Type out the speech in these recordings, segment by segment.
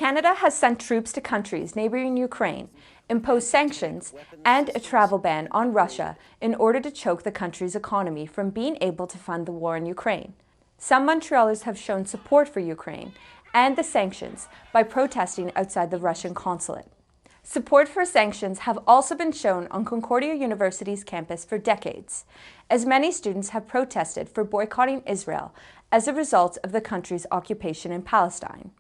Canada has sent troops to countries neighboring Ukraine, imposed sanctions, and a travel ban on Russia in order to choke the country's economy from being able to fund the war in Ukraine. Some Montrealers have shown support for Ukraine and the sanctions by protesting outside the Russian consulate. Support for sanctions have also been shown on Concordia University's campus for decades, as many students have protested for boycotting Israel as a result of the country's occupation in Palestine.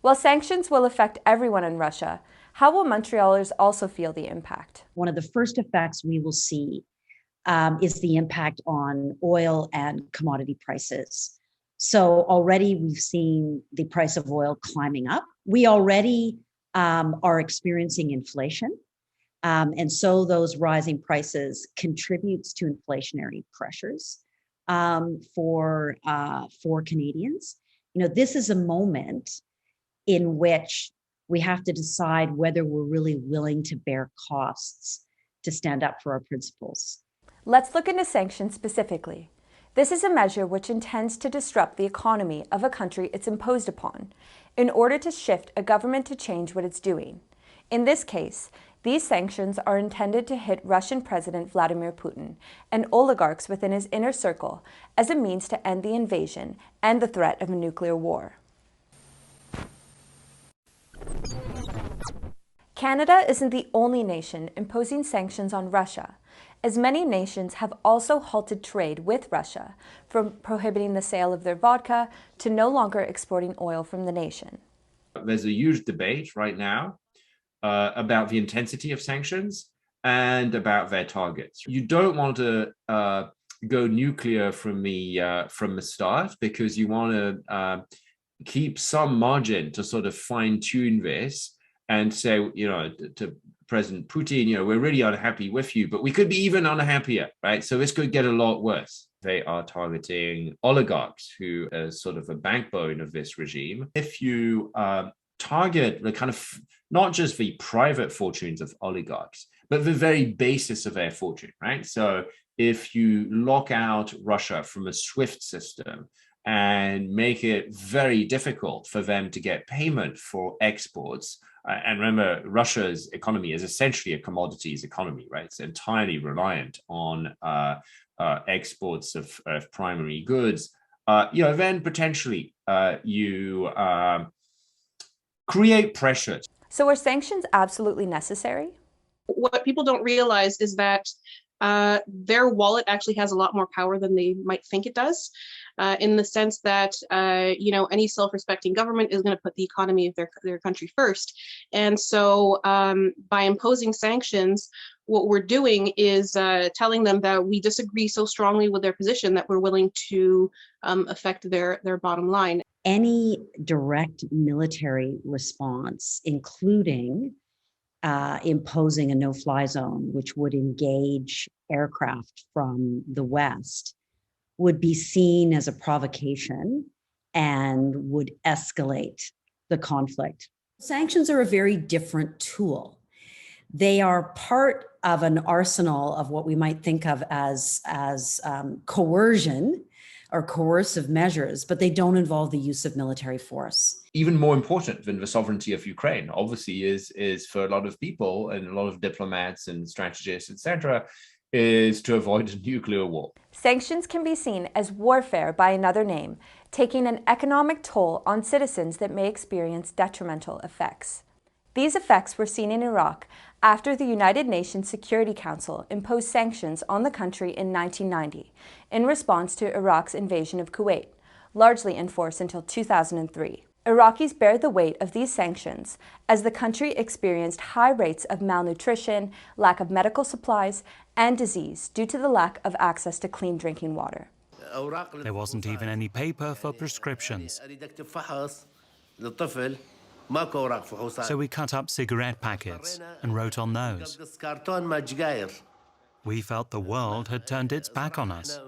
While sanctions will affect everyone in Russia, how will Montrealers also feel the impact? One of the first effects we will see is the impact on oil and commodity prices. So already we've seen the price of oil climbing up. We already are experiencing inflation. And so those rising prices contributes to inflationary pressures for Canadians. You know, this is a moment in which we have to decide whether we're really willing to bear costs to stand up for our principles. Let's look into sanctions specifically. This is a measure which intends to disrupt the economy of a country it's imposed upon in order to shift a government to change what it's doing. In this case, these sanctions are intended to hit Russian President Vladimir Putin and oligarchs within his inner circle as a means to end the invasion and the threat of a nuclear war. Canada isn't the only nation imposing sanctions on Russia, as many nations have also halted trade with Russia, from prohibiting the sale of their vodka to no longer exporting oil from the nation. There's a huge debate right now about the intensity of sanctions and about their targets. You don't want to go nuclear from the start, because you want to keep some margin to sort of fine-tune this and say, you know, to President Putin, you know, we're really unhappy with you, but we could be even unhappier, right? So this could get a lot worse. They are targeting oligarchs, who are sort of a backbone of this regime. If you target the kind of, not just the private fortunes of oligarchs, but the very basis of their fortune, right? So if you lock out Russia from a SWIFT system and make it very difficult for them to get payment for exports, and remember, Russia's economy is essentially a commodities economy, right? It's entirely reliant on exports of primary goods. You know, then potentially you create pressures. So are sanctions absolutely necessary? What people don't realize is that their wallet actually has a lot more power than they might think it does, in the sense that, you know, any self-respecting government is going to put the economy of their country first. And so by imposing sanctions, what we're doing is telling them that we disagree so strongly with their position that we're willing to affect their bottom line. Any direct military response, including imposing a no-fly zone, which would engage aircraft from the West, would be seen as a provocation and would escalate the conflict. Sanctions are a very different tool. They are part of an arsenal of what we might think of as coercion or coercive measures, but they don't involve the use of military force. Even more important than the sovereignty of Ukraine, obviously, is for a lot of people and a lot of diplomats and strategists, etc., is to avoid a nuclear war. Sanctions can be seen as warfare by another name, taking an economic toll on citizens that may experience detrimental effects. These effects were seen in Iraq after the United Nations Security Council imposed sanctions on the country in 1990 in response to Iraq's invasion of Kuwait, largely in force until 2003. Iraqis bear the weight of these sanctions as the country experienced high rates of malnutrition, lack of medical supplies, and disease due to the lack of access to clean drinking water. There wasn't even any paper for prescriptions. So we cut up cigarette packets and wrote on those. We felt the world had turned its back on us.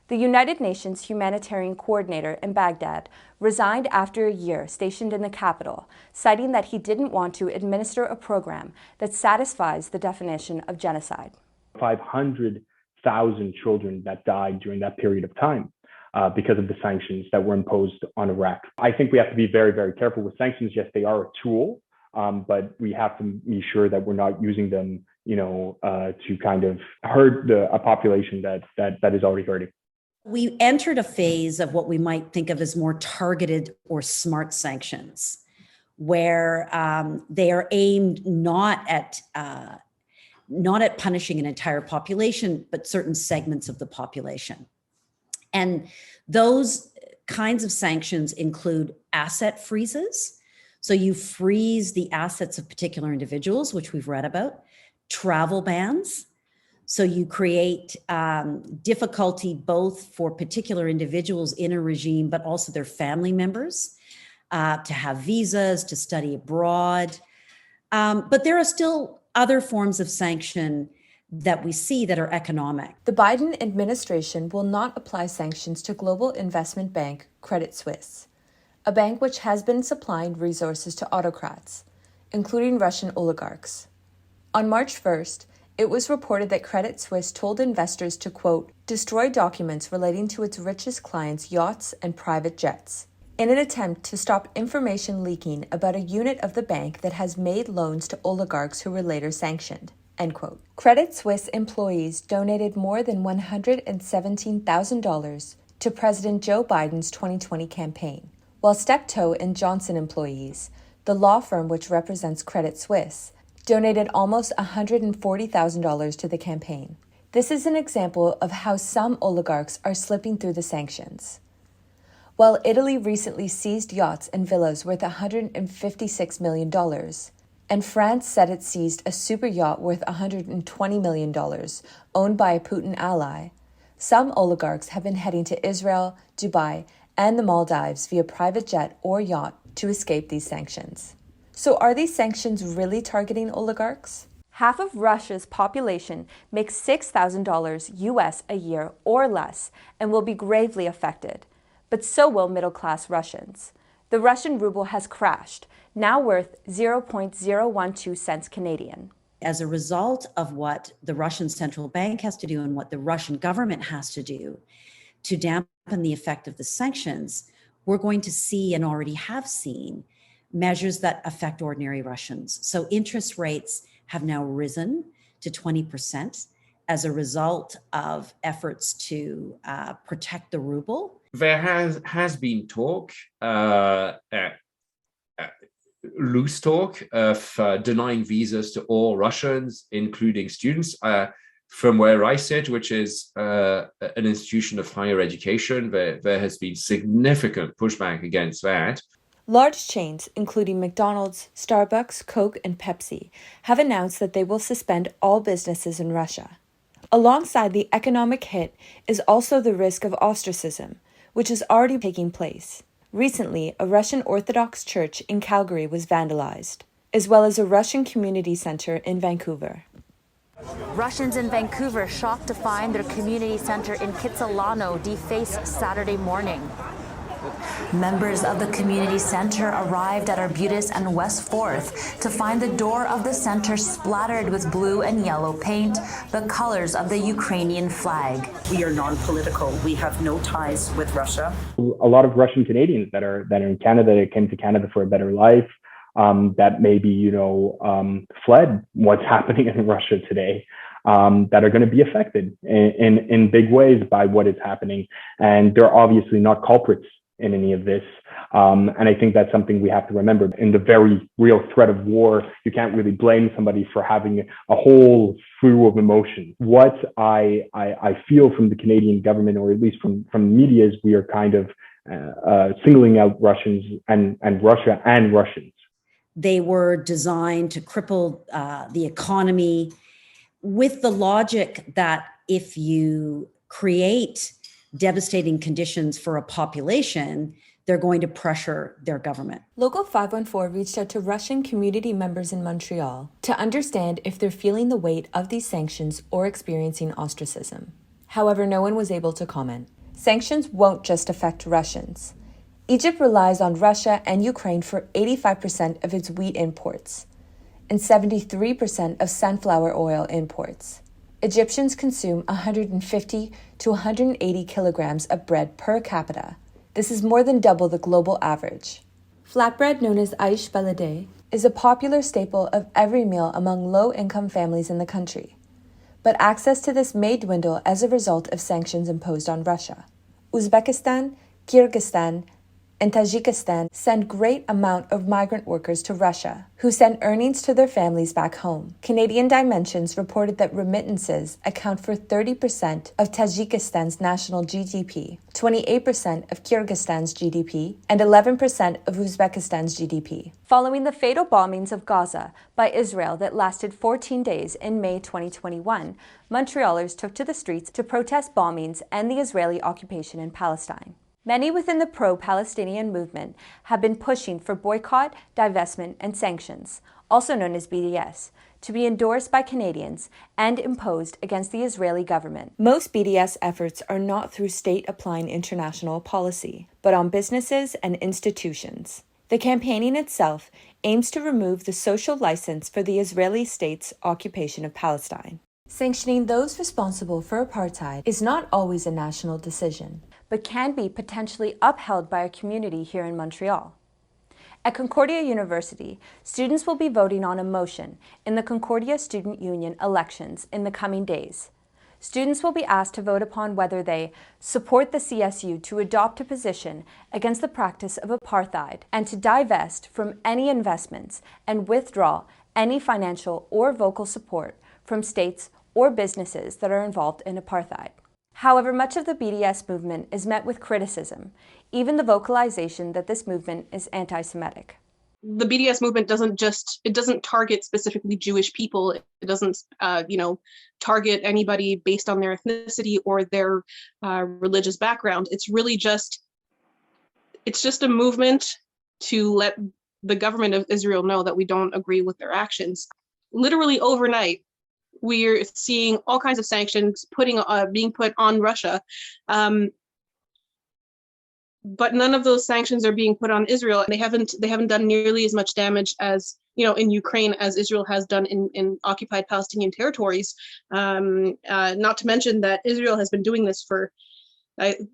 The United Nations humanitarian coordinator in Baghdad resigned after a year stationed in the capital, citing that he didn't want to administer a program that satisfies the definition of genocide. 500,000 children that died during that period of time. because of the sanctions that were imposed on Iraq. I think we have to be very, very careful with sanctions. Yes, they are a tool, but we have to be sure that we're not using them, to kind of hurt a population that is already hurting. We entered a phase of what we might think of as more targeted or smart sanctions, where they are aimed not at punishing an entire population, but certain segments of the population. And those kinds of sanctions include asset freezes. So you freeze the assets of particular individuals, which we've read about, travel bans. So you create difficulty both for particular individuals in a regime, but also their family members to have visas, to study abroad. But there are still other forms of sanction that we see that are economic. The Biden administration will not apply sanctions to global investment bank Credit Suisse, a bank which has been supplying resources to autocrats, including Russian oligarchs. On March 1st, it was reported that Credit Suisse told investors to, quote, destroy documents relating to its richest clients' yachts and private jets, in an attempt to stop information leaking about a unit of the bank that has made loans to oligarchs who were later sanctioned, end quote. Credit Suisse employees donated more than $117,000 to President Joe Biden's 2020 campaign, while Steptoe and Johnson employees, the law firm which represents Credit Suisse, donated almost $140,000 to the campaign. This is an example of how some oligarchs are slipping through the sanctions. While Italy recently seized yachts and villas worth $156 million, and France said it seized a super yacht worth $120 million owned by a Putin ally, some oligarchs have been heading to Israel, Dubai, and the Maldives via private jet or yacht to escape these sanctions. So are these sanctions really targeting oligarchs? Half of Russia's population makes $6,000 US a year or less and will be gravely affected. But so will middle-class Russians. The Russian ruble has crashed, now worth 0.012 cents Canadian. As a result of what the Russian central bank has to do and what the Russian government has to do to dampen the effect of the sanctions, we're going to see and already have seen measures that affect ordinary Russians. So interest rates have now risen to 20% as a result of efforts to protect the ruble. There has been talk, loose talk, of denying visas to all Russians, including students. From where I sit, which is an institution of higher education, there has been significant pushback against that. Large chains, including McDonald's, Starbucks, Coke, and Pepsi, have announced that they will suspend all businesses in Russia. Alongside the economic hit is also the risk of ostracism, which is already taking place. Recently, a Russian Orthodox church in Calgary was vandalized, as well as a Russian community center in Vancouver. Russians in Vancouver shocked to find their community center in Kitsilano defaced Saturday morning. Members of the community center arrived at Arbutus and West 4th to find the door of the center splattered with blue and yellow paint, the colors of the Ukrainian flag. We are non-political. We have no ties with Russia. A lot of Russian Canadians that are in Canada, that came to Canada for a better life, that maybe, fled what's happening in Russia today, that are going to be affected in big ways by what is happening. And they're obviously not culprits in any of this. And I think that's something we have to remember. In the very real threat of war, you can't really blame somebody for having a whole slew of emotions. What I feel from the Canadian government, or at least from media, is we are kind of singling out Russians and Russia and Russians. They were designed to cripple the economy with the logic that if you create devastating conditions for a population, they're going to pressure their government. Local 514 reached out to Russian community members in Montreal to understand if they're feeling the weight of these sanctions or experiencing ostracism. However, no one was able to comment. Sanctions won't just affect Russians. Egypt relies on Russia and Ukraine for 85% of its wheat imports and 73% of sunflower oil imports. Egyptians consume 150 to 180 kilograms of bread per capita. This is more than double the global average. Flatbread, known as aish baladeh, is a popular staple of every meal among low-income families in the country. But access to this may dwindle as a result of sanctions imposed on Russia. Uzbekistan, Kyrgyzstan, and Tajikistan send great amount of migrant workers to Russia, who send earnings to their families back home. Canadian Dimensions reported that remittances account for 30% of Tajikistan's national GDP, 28% of Kyrgyzstan's GDP, and 11% of Uzbekistan's GDP. Following the fatal bombings of Gaza by Israel that lasted 14 days in May 2021, Montrealers took to the streets to protest bombings and the Israeli occupation in Palestine. Many within the pro-Palestinian movement have been pushing for boycott, divestment, and sanctions, also known as BDS, to be endorsed by Canadians and imposed against the Israeli government. Most BDS efforts are not through state-applying international policy, but on businesses and institutions. The campaigning itself aims to remove the social license for the Israeli state's occupation of Palestine. Sanctioning those responsible for apartheid is not always a national decision, but can be potentially upheld by a community here in Montreal. At Concordia University, students will be voting on a motion in the Concordia Student Union elections in the coming days. Students will be asked to vote upon whether they support the CSU to adopt a position against the practice of apartheid and to divest from any investments and withdraw any financial or vocal support from states or businesses that are involved in apartheid. However, much of the BDS movement is met with criticism, even the vocalization that this movement is anti-Semitic. The BDS movement doesn't target specifically Jewish people. It doesn't, target anybody based on their ethnicity or their religious background. It's really just a movement to let the government of Israel know that we don't agree with their actions. Literally overnight, we're seeing all kinds of sanctions being put on Russia, but none of those sanctions are being put on Israel. They haven't done nearly as much damage as in Ukraine as Israel has done in occupied Palestinian territories. Not to mention that Israel has been doing this for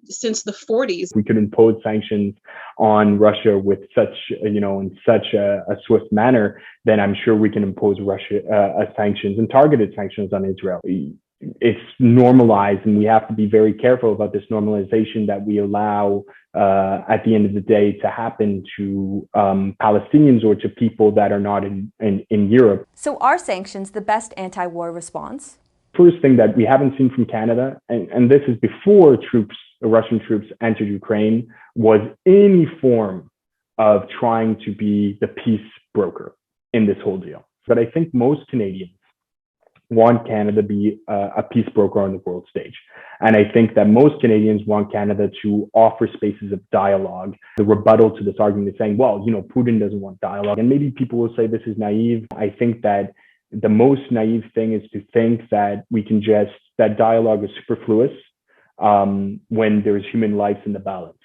since the 40s. We could impose sanctions on Russia with such, in such a swift manner, then I'm sure we can impose sanctions and targeted sanctions on Israel. It's normalized, and we have to be very careful about this normalization that we allow at the end of the day to happen to Palestinians or to people that are not in Europe. So are sanctions the best anti-war response? First thing that we haven't seen from Canada, and this is before Russian troops entered Ukraine, was any form of trying to be the peace broker in this whole deal. But I think most Canadians want Canada to be a peace broker on the world stage. And I think that most Canadians want Canada to offer spaces of dialogue. The rebuttal to this argument is saying, well, Putin doesn't want dialogue. And maybe people will say this is naive. I think that the most naive thing is to think that that dialogue is superfluous when there's human lives in the balance.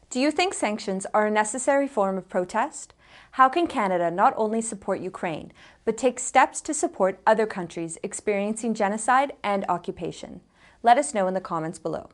Do you think sanctions are a necessary form of protest? How can Canada not only support Ukraine, but take steps to support other countries experiencing genocide and occupation? Let us know in the comments below.